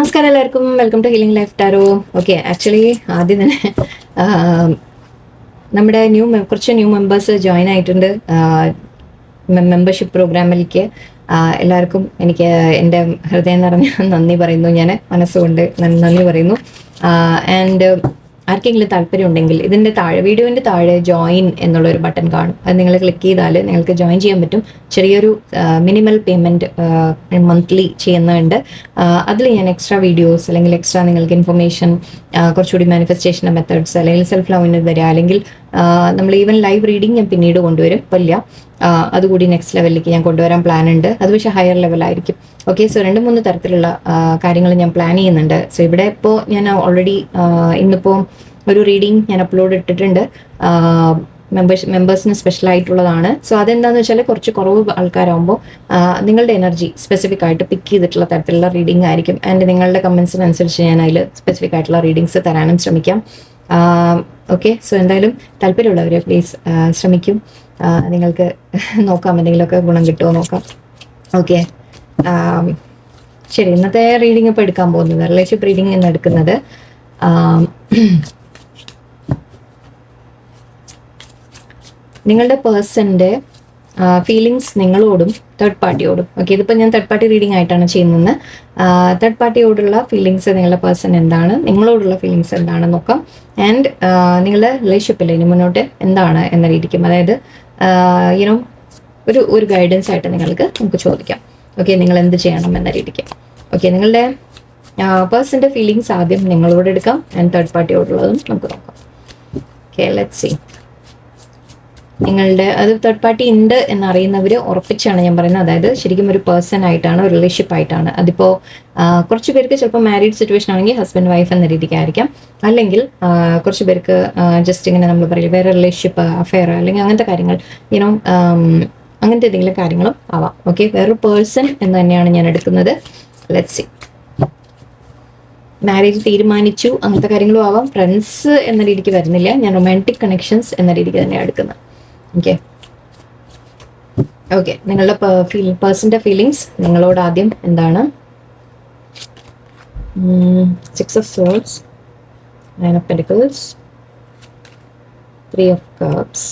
നമസ്കാരം എല്ലാവർക്കും, welcome to Healing Life Tarot. Okay, actually ആദ്യം തന്നെ നമ്മുടെ കുറച്ച് ന്യൂ മെമ്പേഴ്സ് ജോയിൻ ആയിട്ടുണ്ട് മെമ്പർഷിപ്പ് പ്രോഗ്രാമിലേക്ക്. എല്ലാവർക്കും എനിക്ക് എൻ്റെ ഹൃദയം നിറഞ്ഞ നന്ദി പറയുന്നു. ഞാൻ മനസ്സുകൊണ്ട് നന്ദി പറയുന്നു. ആൻഡ് ആർക്കെങ്കിലും താല്പര്യം ഉണ്ടെങ്കിൽ ഇതിൻ്റെ താഴെ, വീഡിയോൻ്റെ താഴെ ജോയിൻ എന്നുള്ളൊരു ബട്ടൺ കാണും. അത് നിങ്ങൾ ക്ലിക്ക് ചെയ്താൽ നിങ്ങൾക്ക് ജോയിൻ ചെയ്യാൻ പറ്റും. ചെറിയൊരു മിനിമൽ പേയ്മെൻറ്റ് മന്ത്ലി ചെയ്യുന്നുണ്ട്. അതിൽ ഞാൻ എക്സ്ട്രാ വീഡിയോസ് അല്ലെങ്കിൽ എക്സ്ട്രാ നിങ്ങൾക്ക് ഇൻഫർമേഷൻ, കുറച്ചുകൂടി മാനിഫെസ്റ്റേഷൻ മെത്തേഡ്സ്, അല്ലെങ്കിൽ സെൽഫ് ലവിന് തരിക, അല്ലെങ്കിൽ നമ്മൾ ഈവൻ ലൈവ് റീഡിങ് ഞാൻ പിന്നീട് കൊണ്ടുവരും. ഇല്ല, അതുകൂടി നെക്സ്റ്റ് ലെവലിലേക്ക് ഞാൻ കൊണ്ടുവരാൻ പ്ലാൻ ഉണ്ട്. അത് പക്ഷേ ഹയർ ലെവലായിരിക്കും. ഓക്കെ, സോ 2-3 തരത്തിലുള്ള കാര്യങ്ങൾ ഞാൻ പ്ലാൻ ചെയ്യുന്നുണ്ട്. സോ ഇവിടെ ഇപ്പോൾ ഞാൻ ഓൾറെഡി ഇന്നിപ്പോൾ ഒരു റീഡിങ് ഞാൻ അപ്ലോഡ് ഇട്ടിട്ടുണ്ട്. മെമ്പേഴ്സിന് സ്പെഷ്യൽ ആയിട്ടുള്ളതാണ്. സോ അതെന്താണെന്ന് വെച്ചാൽ കുറച്ച് കുറവ് ആൾക്കാരാകുമ്പോൾ നിങ്ങളുടെ എനർജി സ്പെസിഫിക് ആയിട്ട് പിക്ക് ചെയ്തിട്ടുള്ള തരത്തിലുള്ള റീഡിംഗ് ആയിരിക്കും. ആൻഡ് നിങ്ങളുടെ കമൻസിനനുസരിച്ച് ഞാൻ അതിൽ സ്പെസിഫിക് ആയിട്ടുള്ള റീഡിങ്സ് തരാനും ശ്രമിക്കാം. ഓക്കെ, സോ എന്തായാലും താല്പര്യമുള്ളവർ പ്ലീസ് ശ്രമിക്കും. നിങ്ങൾക്ക് നോക്കാം, എന്തെങ്കിലുമൊക്കെ ഗുണം കിട്ടുമോ നോക്കാം. ഓക്കെ, ശരി. ഇന്നത്തെ റീഡിംഗ് ഇപ്പോൾ എടുക്കാൻ പോകുന്നത് റിലേഷൻഷിപ്പ് റീഡിംഗ് എന്ന് എടുക്കുന്നത് നിങ്ങളുടെ പേഴ്സൻ്റെ ഫീലിങ്സ് നിങ്ങളോടും തേർഡ് പാർട്ടിയോടും. ഓക്കെ, ഇതിപ്പോൾ ഞാൻ തേർഡ് പാർട്ടി റീഡിംഗ് ആയിട്ടാണ് ചെയ്യുന്നത്. തേർഡ് പാർട്ടിയോടുള്ള ഫീലിങ്സ്, നിങ്ങളുടെ പേഴ്സൺ എന്താണ്, നിങ്ങളോടുള്ള ഫീലിങ്സ് എന്താണെന്ന് നോക്കാം. ആൻഡ് നിങ്ങളുടെ റിലേഷൻഷിപ്പിൽ ഇനി മുന്നോട്ട് എന്താണ് എന്ന രീതിക്കും, അതായത് യുനോ ഒരു ഗൈഡൻസ് ആയിട്ട് നമുക്ക് ചോദിക്കാം. ഓക്കെ, നിങ്ങൾ എന്ത് ചെയ്യണം എന്ന രീതിക്ക്. ഓക്കെ, നിങ്ങളുടെ പേഴ്സൻ്റെ ഫീലിങ്സ് ആദ്യം നിങ്ങളോട് എടുക്കാം. ആൻഡ് തേർഡ് പാർട്ടിയോടുള്ളതും നമുക്ക് നോക്കാം. Okay, let's see. നിങ്ങളുടെ അത് തേർഡ് പാർട്ടി ഉണ്ട് എന്നറിയുന്നവർ ഉറപ്പിച്ചാണ് ഞാൻ പറയുന്നത്. അതായത് ശരിക്കും ഒരു പേഴ്സൺ ആയിട്ടാണ്, ഒരു റിലേഷൻഷിപ്പ് ആയിട്ടാണ്. അതിപ്പോൾ കുറച്ച് പേർക്ക് ചിലപ്പോൾ മാരീഡ് സിറ്റുവേഷൻ ആണെങ്കിൽ ഹസ്ബൻഡ് വൈഫ് എന്ന രീതിക്കായിരിക്കാം. അല്ലെങ്കിൽ കുറച്ച് പേർക്ക് ജസ്റ്റ് ഇങ്ങനെ നമ്മൾ പറയില്ല, വേറെ റിലേഷൻഷിപ്പ്, അഫെയർ, അല്ലെങ്കിൽ അങ്ങനത്തെ കാര്യങ്ങൾ, യുനോ അങ്ങനത്തെ എന്തെങ്കിലും കാര്യങ്ങളും ആവാം. ഓക്കെ, വേറൊരു പേഴ്സൺ എന്ന് തന്നെയാണ് ഞാൻ എടുക്കുന്നത്. Let's see. മാരേജ് തീരുമാനിച്ചു, അങ്ങനത്തെ കാര്യങ്ങളും ആവാം. ഫ്രണ്ട്സ് എന്ന രീതിക്ക് വരുന്നില്ല, ഞാൻ റൊമാൻറ്റിക് കണക്ഷൻസ് എന്ന രീതിക്ക് തന്നെയാണ് എടുക്കുന്നത്. ഓക്കെ, ഓക്കെ, നിങ്ങളുടെ പേഴ്സൻ്റെ ഫീലിങ്സ് നിങ്ങളോട് ആദ്യം എന്താണ്? 6 of Swords, 9 of Pentacles, 3 of Cups,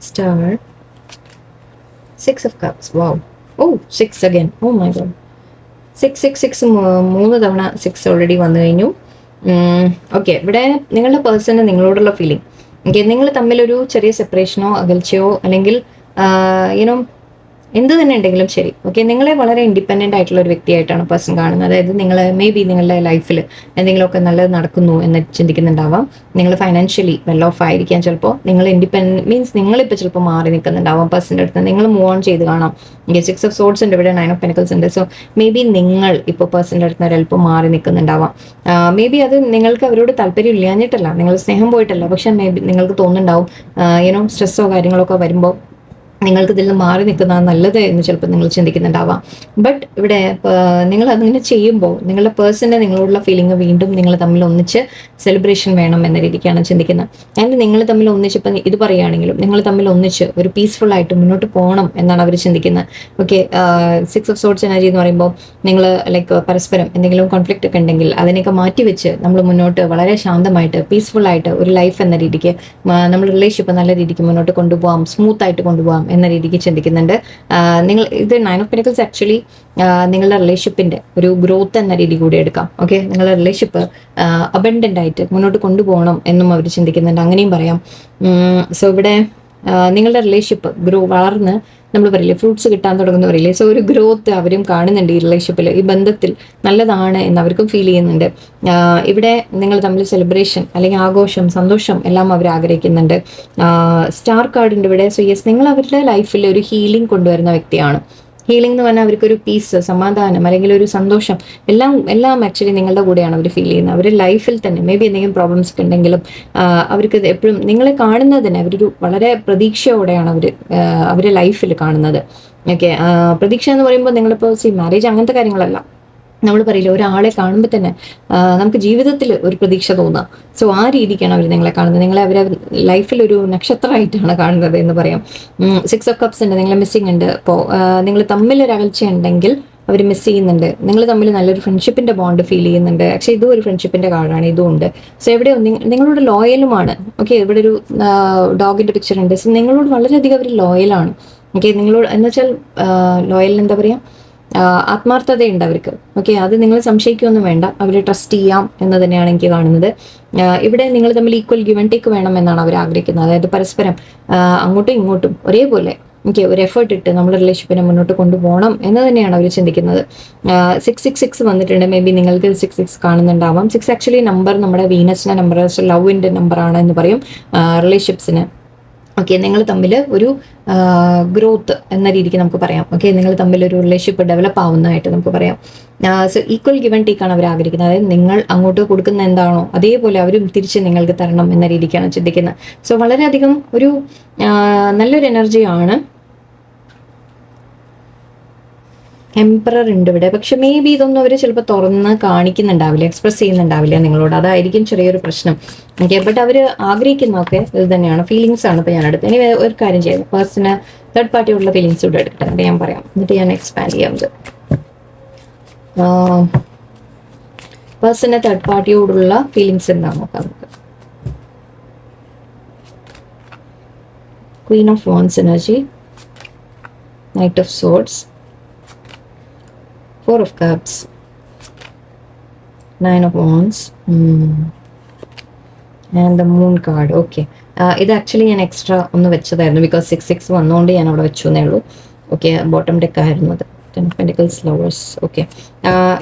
Star, 6 of Cups. Wow. Oh, 6 again. Oh my God. 6 3 തവണ 6 ഓൾറെഡി വന്നു കഴിഞ്ഞു. ഓക്കെ, ഇവിടെ നിങ്ങളുടെ പേഴ്സണ് നിങ്ങളോടുള്ള ഫീലിംഗ്, ഓക്കെ, നിങ്ങൾ തമ്മിലൊരു ചെറിയ സെപ്പറേഷനോ അകൽച്ചയോ അല്ലെങ്കിൽ യുനോ എന്ത് തന്നെ ഉണ്ടെങ്കിലും ശരി. ഓക്കെ, നിങ്ങളെ വളരെ ഇൻഡിപെൻഡൻ്റ് ആയിട്ടുള്ള ഒരു വ്യക്തിയായിട്ടാണ് പേഴ്സൺ കാണുന്നത്. അതായത് നിങ്ങൾ മേ ബി നിങ്ങളുടെ ലൈഫിൽ എന്തെങ്കിലുമൊക്കെ നല്ലത് നടക്കുന്നു എന്ന് ചിന്തിക്കുന്നുണ്ടാവാം. നിങ്ങൾ ഫൈനാൻഷ്യലി വെൽ ഓഫ് ആയിരിക്കാം. ചിലപ്പോൾ നിങ്ങൾ ഇൻഡിപെൻഡൻറ്റ് മീൻസ് നിങ്ങളിപ്പോൾ ചിലപ്പോൾ മാറി നിൽക്കുന്നുണ്ടാവാം പേഴ്സൻ്റെ അടുത്ത്. നിങ്ങൾ മൂവ് ഓൺ ചെയ്ത് കാണാം. 6 of Swords ഉണ്ട് ഇവിടെ, 9 of Pentacles ഉണ്ട്. സോ മേ ബി നിങ്ങൾ ഇപ്പോൾ പേഴ്സൻ്റെ അടുത്ത് ഒരല്പം മാറി നിൽക്കുന്നുണ്ടാവാം. മേ ബി അത് നിങ്ങൾക്ക് അവരോട് താല്പര്യം ഇല്ലാഞ്ഞിട്ടല്ല, നിങ്ങൾ സ്നേഹം പോയിട്ടല്ല. പക്ഷെ മേ ബി നിങ്ങൾക്ക് തോന്നുന്നുണ്ടാവും യുനോ സ്ട്രെസ്സോ കാര്യങ്ങളൊക്കെ വരുമ്പോൾ നിങ്ങൾക്ക് ഇതിൽ നിന്ന് മാറി നിൽക്കുന്നതാണ് നല്ലത് എന്ന് ചിലപ്പോൾ നിങ്ങൾ ചിന്തിക്കുന്നുണ്ടാവാം. ബട്ട് ഇവിടെ നിങ്ങൾ അതിങ്ങനെ ചെയ്യുമ്പോൾ നിങ്ങളുടെ പേഴ്സൻ്റെ നിങ്ങളോടുള്ള ഫീലിംഗ് വീണ്ടും നിങ്ങൾ തമ്മിൽ ഒന്നിച്ച് സെലിബ്രേഷൻ വേണം എന്ന രീതിക്കാണ് ചിന്തിക്കുന്നത്. ആൻഡ് നിങ്ങൾ തമ്മിൽ ഒന്നിച്ച്, ഇപ്പം ഇത് പറയുകയാണെങ്കിലും നിങ്ങൾ തമ്മിൽ ഒന്നിച്ച് ഒരു പീസ്ഫുൾ ആയിട്ട് മുന്നോട്ട് പോകണം എന്നാണ് അവർ ചിന്തിക്കുന്നത്. ഓക്കെ, 6 of Swords എനർജി എന്ന് പറയുമ്പോൾ നിങ്ങൾ ലൈക്ക് പരസ്പരം എന്തെങ്കിലും കോൺഫ്ലിക്റ്റ് ഒക്കെ ഉണ്ടെങ്കിൽ അതിനെയൊക്കെ മാറ്റി വെച്ച് നമ്മൾ മുന്നോട്ട് വളരെ ശാന്തമായിട്ട് പീസ്ഫുൾ ആയിട്ട് ഒരു ലൈഫ് എന്ന രീതിക്ക് നമ്മൾ റിലേഷൻഷിപ്പ് നല്ല രീതിക്ക് മുന്നോട്ട് കൊണ്ടുപോകാം, സ്മൂത്ത് ആയിട്ട് കൊണ്ടുപോകാം എന്ന രീതിക്ക് ചിന്തിക്കുന്നുണ്ട്. നിങ്ങൾ ഇത് 9 of Pentacles ആക്ച്വലി നിങ്ങളുടെ റിലേഷൻഷിപ്പിൻ്റെ ഒരു ഗ്രോത്ത് എന്ന രീതി കൂടി എടുക്കാം. ഓക്കെ, നിങ്ങളുടെ റിലേഷൻഷിപ്പ് അബൻഡൻ്റ് ആയിട്ട് മുന്നോട്ട് കൊണ്ടുപോകണം എന്നും അവർ ചിന്തിക്കുന്നുണ്ട്, അങ്ങനെയും പറയാം. സോ ഇവിടെ നിങ്ങളുടെ റിലേഷൻഷിപ്പ് വളർന്ന് നമ്മൾ പറയില്ലേ ഫ്രൂട്ട്സ് കിട്ടാൻ തുടങ്ങുന്ന പറയില്ലേ. സോ ഒരു ഗ്രോത്ത് അവരും കാണുന്നുണ്ട് ഈ റിലേഷൻഷിപ്പിൽ, ഈ ബന്ധത്തിൽ നല്ലതാണ് എന്ന് അവർക്കും ഫീൽ ചെയ്യുന്നുണ്ട്. ഇവിടെ നിങ്ങൾ തമ്മിൽ സെലിബ്രേഷൻ അല്ലെങ്കിൽ ആഘോഷം, സന്തോഷം എല്ലാം അവർ ആഗ്രഹിക്കുന്നുണ്ട്. സ്റ്റാർ കാർഡിൻ്റെ ഇവിടെ. സോ യെസ്, നിങ്ങൾ അവരുടെ ലൈഫിൽ ഒരു ഹീലിംഗ് കൊണ്ടുവരുന്ന വ്യക്തിയാണ്. ഹീലിംഗ് എന്ന് പറഞ്ഞാൽ അവർക്കൊരു പീസ്, സമാധാനം അല്ലെങ്കിൽ ഒരു സന്തോഷം എല്ലാം ആക്ച്വലി നിങ്ങളുടെ കൂടെയാണ് അവർ ഫീൽ ചെയ്യുന്നത്. അവരുടെ ലൈഫിൽ തന്നെ മേ ബി എന്തെങ്കിലും പ്രോബ്ലംസ് ഒക്കെ ഉണ്ടെങ്കിലും അവർക്ക് എപ്പോഴും നിങ്ങളെ കാണുന്നത് തന്നെ അവരൊരു വളരെ പ്രതീക്ഷയോടെയാണ് അവരുടെ ലൈഫിൽ കാണുന്നത്. ഓക്കെ, പ്രതീക്ഷ എന്ന് പറയുമ്പോൾ നിങ്ങളിപ്പോൾ മാരേജ് അങ്ങനത്തെ കാര്യങ്ങളല്ല, നമ്മൾ പറയില്ല, ഒരാളെ കാണുമ്പോൾ തന്നെ നമുക്ക് ജീവിതത്തിൽ ഒരു പ്രതീക്ഷ തോന്നുക. സോ ആ രീതിക്കാണ് അവർ നിങ്ങളെ കാണുന്നത്. നിങ്ങളെ അവർ ലൈഫിൽ ഒരു നക്ഷത്രമായിട്ടാണ് കാണുന്നത് എന്ന് പറയാം. 6 of Cups ഉണ്ട്, നിങ്ങളെ മിസ്സിംഗ് ഉണ്ട്. അപ്പോൾ നിങ്ങൾ തമ്മിലൊരു അകൽച്ച ഉണ്ടെങ്കിൽ അവർ മിസ് ചെയ്യുന്നുണ്ട്. നിങ്ങൾ തമ്മിൽ നല്ലൊരു ഫ്രണ്ട്ഷിപ്പിന്റെ ബോണ്ട് ഫീൽ ചെയ്യുന്നുണ്ട്. പക്ഷേ ഇതും ഒരു ഫ്രണ്ട്ഷിപ്പിന്റെ കാർഡാണ്, ഇതും ഉണ്ട്. സോ എവിടെയോ നിങ്ങളോട് ലോയലുമാണ്. ഓക്കെ, ഇവിടെ ഒരു ഡോഗിന്റെ പിക്ചർ ഉണ്ട്. സോ നിങ്ങളോട് വളരെയധികം അവർ ലോയലാണ്. ഓക്കെ, നിങ്ങളോട് എന്ന് വെച്ചാൽ ലോയൽ എന്താ പറയുക, ആത്മാർത്ഥതയുണ്ട് അവർക്ക്. ഓക്കെ, അത് നിങ്ങൾ സംശയിക്കുകയൊന്നും വേണ്ട, അവരെ ട്രസ്റ്റ് ചെയ്യാം എന്ന് തന്നെയാണ് എനിക്ക് കാണുന്നത്. ഇവിടെ നിങ്ങൾ തമ്മിൽ ഈക്വൽ ഗിവ് ആൻഡ് ടേക്ക് വേണം എന്നാണ് അവർ ആഗ്രഹിക്കുന്നത്. അതായത് പരസ്പരം അങ്ങോട്ടും ഇങ്ങോട്ടും ഒരേപോലെ ഒരു എഫേർട്ട് ഇട്ട് നമ്മുടെ റിലേഷൻഷിപ്പിനെ മുന്നോട്ട് കൊണ്ടുപോകണം എന്ന് തന്നെയാണ് അവർ ചിന്തിക്കുന്നത്. 666 വന്നിട്ടുണ്ട്. മേ ബി നിങ്ങൾക്ക് 66 കാണുന്നുണ്ടാവാം. 6 ആക്ച്വലി നമ്പർ നമ്മുടെ വീനസിന്റെ നമ്പർ, ലവിന്റെ നമ്പറാണ് എന്ന് പറയും റിലേഷൻഷിപ്സിന്. ഓക്കെ, നിങ്ങൾ തമ്മിൽ ഒരു ഗ്രോത്ത് എന്ന രീതിക്ക് നമുക്ക് പറയാം. ഓക്കെ, നിങ്ങൾ തമ്മിൽ ഒരു റിലേഷൻഷിപ്പ് ഡെവലപ്പ് ആവുന്നതായിട്ട് നമുക്ക് പറയാം. So equal give and take ആണ് അവർ ആഗ്രഹിക്കുന്നത്. അതായത് നിങ്ങൾ അങ്ങോട്ട് കൊടുക്കുന്ന എന്താണോ അതേപോലെ അവരും തിരിച്ച് നിങ്ങൾക്ക് തരണം എന്ന രീതിക്കാണ് ചിന്തിക്കുന്നത്. സോ വളരെയധികം ഒരു നല്ലൊരു എനർജിയാണ്. എംപറർ ഉണ്ട് ഇവിടെ. പക്ഷെ മേ ബി ഇതൊന്നും അവർ ചിലപ്പോൾ തുറന്ന് കാണിക്കുന്നുണ്ടാവില്ല, എക്സ്പ്രസ് ചെയ്യുന്നുണ്ടാവില്ല നിങ്ങളോട്. അതായിരിക്കും ചെറിയൊരു പ്രശ്നം. ഓക്കെ, ബട്ട് അവർ ആഗ്രഹിക്കുന്നതൊക്കെ ഇത് തന്നെയാണ്. ഫീലിങ്സ് ആണ് ഇപ്പോൾ ഞാൻ എടുത്തത്. ഇനി ഒരു കാര്യം ചെയ്യുന്നത്, പേഴ്സണ് തേർഡ് പാർട്ടിയോടുള്ള ഫീലിങ്സ് ഇവിടെ എടുക്കട്ടെ, എന്നിട്ട് ഞാൻ പറയാം, എന്നിട്ട് ഞാൻ എക്സ്പാൻഡ് ചെയ്യാം. പേഴ്സണ് തേർഡ് പാർട്ടിയോടുള്ള ഫീലിങ്സ് എന്താ നോക്കാം നമുക്ക്. Queen of wands energy, knight of swords, 4 of Cups, 9 of Wands, and the Moon card. Okay, ഇത് ആക്ച്വലി ഞാൻ എക്സ്ട്രാ ഒന്ന് വെച്ചതായിരുന്നു, ബിക്കോസ് 6 വന്നുകൊണ്ട് ഞാൻ അവിടെ വെച്ചു എന്നേ ഉള്ളൂ. ഓക്കെ, ബോട്ടം ഡെക്ക് ആയിരുന്നു അത്. 10 of Pentacles, Lovers. ഓക്കെ,